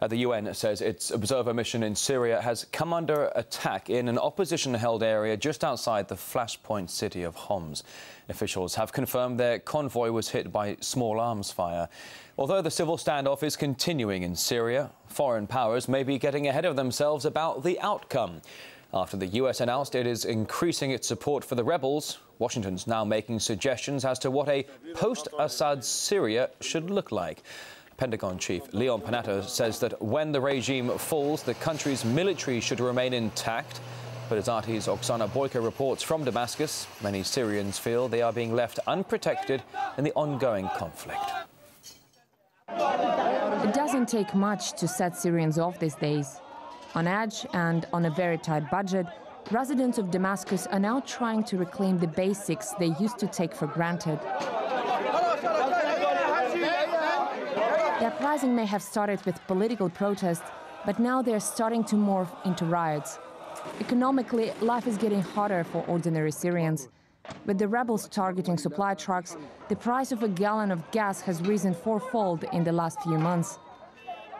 The UN says its observer mission in Syria has come under attack in an opposition-held area just outside the flashpoint city of Homs. Officials have confirmed their convoy was hit by small arms fire. Although the civil standoff is continuing in Syria, foreign powers may be getting ahead of themselves about the outcome. After the US announced it is increasing its support for the rebels, Washington's now making suggestions as to what a post-Assad Syria should look like. Pentagon Chief Leon Panetta says that when the regime falls, the country's military should remain intact. But as RT's Oksana Boyko reports from Damascus, many Syrians feel they are being left unprotected in the ongoing conflict. It doesn't take much to set Syrians off these days. On edge and on a very tight budget, residents of Damascus are now trying to reclaim the basics they used to take for granted. The uprising may have started with political protest, but now they're starting to morph into riots. Economically, life is getting harder for ordinary Syrians. With the rebels targeting supply trucks, the price of a gallon of gas has risen fourfold in the last few months.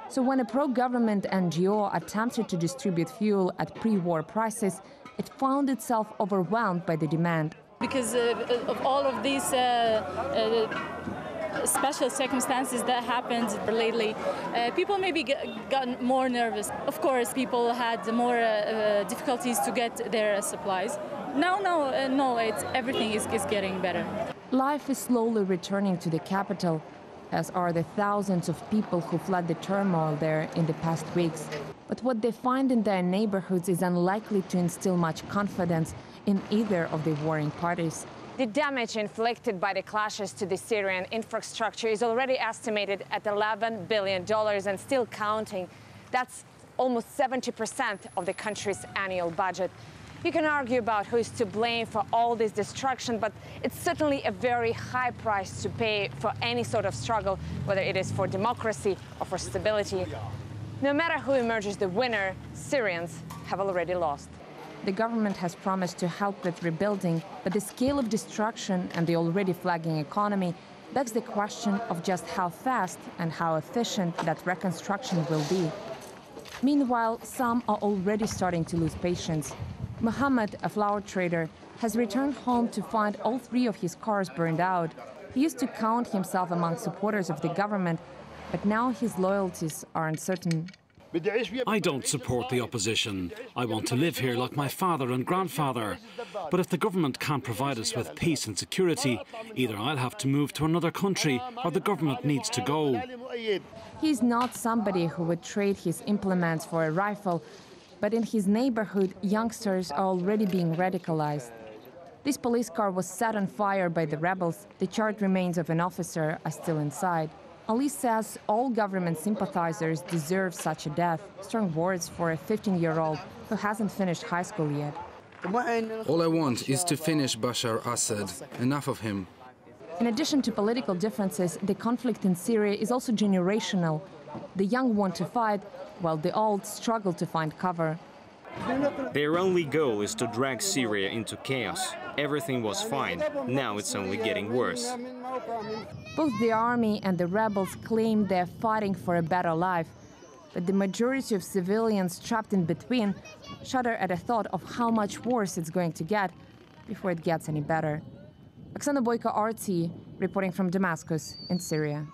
So when a pro-government NGO attempted to distribute fuel at pre-war prices, it found itself overwhelmed by the demand. Because of all of these special circumstances that happened lately, people maybe got more nervous. Of course, people had more difficulties to get their supplies. No, everything is getting better. Life is slowly returning to the capital, as are the thousands of people who fled the turmoil there in the past weeks. But what they find in their neighborhoods is unlikely to instill much confidence in either of the warring parties. The damage inflicted by the clashes to the Syrian infrastructure is already estimated at $11 billion and still counting. That's almost 70% of the country's annual budget. You can argue about who is to blame for all this destruction, but it's certainly a very high price to pay for any sort of struggle, whether it is for democracy or for stability. No matter who emerges the winner, Syrians have already lost. The government has promised to help with rebuilding, but the scale of destruction and the already flagging economy begs the question of just how fast and how efficient that reconstruction will be. Meanwhile, some are already starting to lose patience. Mohammed, a flower trader, has returned home to find all three of his cars burned out. He used to count himself among supporters of the government, but now his loyalties are uncertain. I don't support the opposition. I want to live here like my father and grandfather. But if the government can't provide us with peace and security, either I'll have to move to another country or the government needs to go. He's not somebody who would trade his implements for a rifle, but in his neighborhood, youngsters are already being radicalized. This police car was set on fire by the rebels. The charred remains of an officer are still inside. Ali says all government sympathizers deserve such a death. Strong words for a 15-year-old who hasn't finished high school yet. All I want is to finish Bashar al-Assad. Enough of him. In addition to political differences, the conflict in Syria is also generational. The young want to fight, while the old struggle to find cover. Their only goal is to drag Syria into chaos. Everything was fine. Now it's only getting worse. Both the army and the rebels claim they're fighting for a better life. But the majority of civilians trapped in between shudder at the thought of how much worse it's going to get before it gets any better. Oksana Boyko, RT, reporting from Damascus in Syria.